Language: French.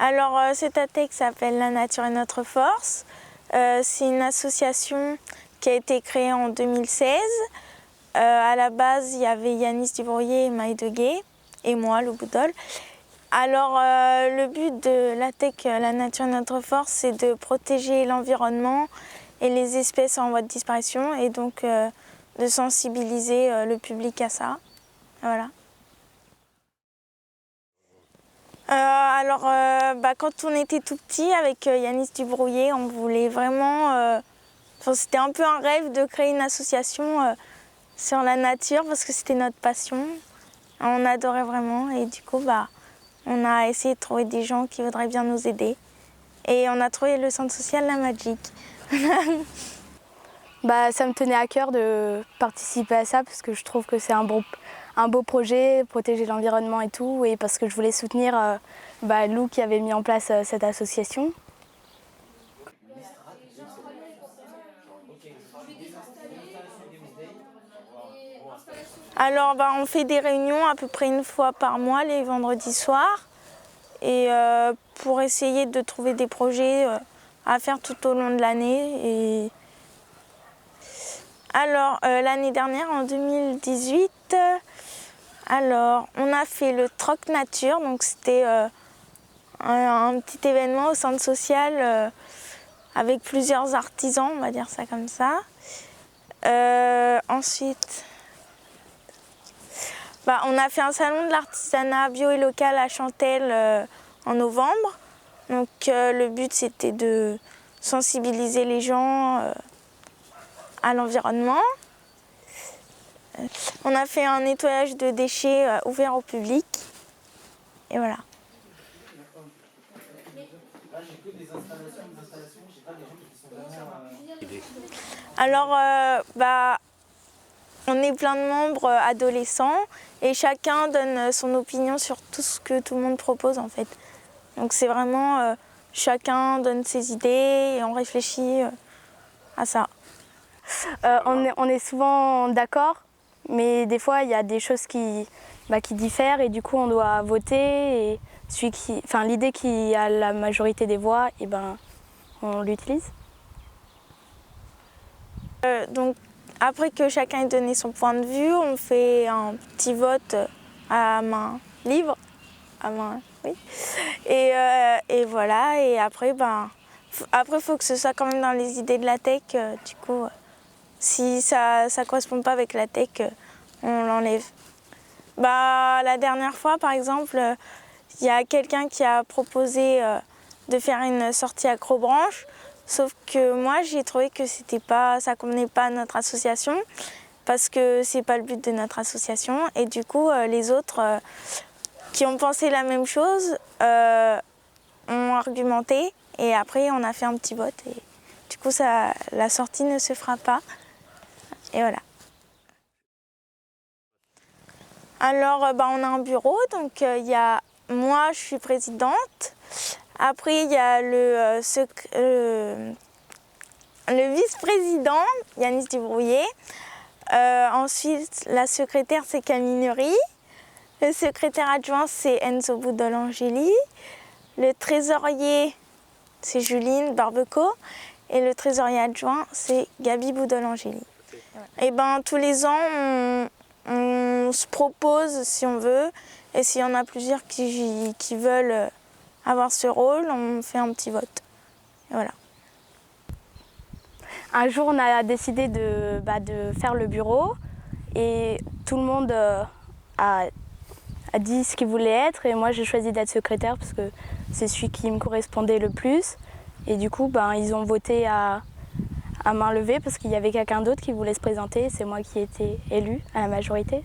Alors, cette ATEC s'appelle La Nature est notre force. C'est une association qui a été créée en 2016. À la base, il y avait Yanis Dubrouillet et Maï Deguet, et moi, Lou Boudol. Alors, le but de l'ATEC La Nature est notre force, c'est de protéger l'environnement et les espèces en voie de disparition, et donc de sensibiliser le public à ça. Voilà. Quand on était tout petit avec Yanis Dubrouillet, on voulait vraiment... c'était un peu un rêve de créer une association sur la nature parce que c'était notre passion. On adorait vraiment et du coup, on a essayé de trouver des gens qui voudraient bien nous aider. Et on a trouvé le centre social La Magique. Ça me tenait à cœur de participer à ça parce que je trouve que c'est un beau projet, protéger l'environnement et tout, et parce que je voulais soutenir Lou qui avait mis en place cette association. Alors on fait des réunions à peu près une fois par mois les vendredis soirs et pour essayer de trouver des projets à faire tout au long de l'année. Alors l'année dernière en 2018, on a fait le Troc Nature, donc c'était un petit événement au centre social avec plusieurs artisans, on va dire ça comme ça. Ensuite, on a fait un salon de l'artisanat bio et local à Chantelle en novembre. Donc le but c'était de sensibiliser les gens à l'environnement. On a fait un nettoyage de déchets ouvert au public. Et voilà. Alors, on est plein de membres adolescents et chacun donne son opinion sur tout ce que tout le monde propose en fait. Donc c'est vraiment chacun donne ses idées et on réfléchit à ça. On est souvent d'accord, mais des fois il y a des choses qui diffèrent et du coup on doit voter et l'idée qui a la majorité des voix, on l'utilise. Donc après que chacun ait donné son point de vue, on fait un petit vote à main libre, oui. Et voilà. Et après, il faut que ce soit quand même dans les idées de l'ATEC. Du coup, si ça ne correspond pas avec l'ATEC, on l'enlève. La dernière fois, par exemple, il y a quelqu'un qui a proposé de faire une sortie accrobranche. Sauf que moi, j'ai trouvé que ça ne convenait pas à notre association parce que ce n'est pas le but de notre association. Et du coup, les autres qui ont pensé la même chose ont argumenté et après, on a fait un petit vote. Et du coup, la sortie ne se fera pas. Et voilà. Alors, on a un bureau. Donc, il y a moi, je suis présidente. Après, il y a le vice-président, Yanis Dubrouillet. Ensuite, la secrétaire, c'est Camille Nury. Le secrétaire adjoint, c'est Enzo Boudol-Angeli. Le trésorier, c'est Juline Barbeco. Et le trésorier adjoint, c'est Gabi Boudol-Angeli. Et tous les ans, on se propose si on veut. Et s'il y en a plusieurs qui veulent avoir ce rôle, on fait un petit vote. Et voilà. Un jour, on a décidé de faire le bureau et tout le monde a dit ce qu'il voulait être et moi j'ai choisi d'être secrétaire parce que c'est celui qui me correspondait le plus. Et du coup, ils ont voté à main levée parce qu'il y avait quelqu'un d'autre qui voulait se présenter. C'est moi qui ai été élue à la majorité.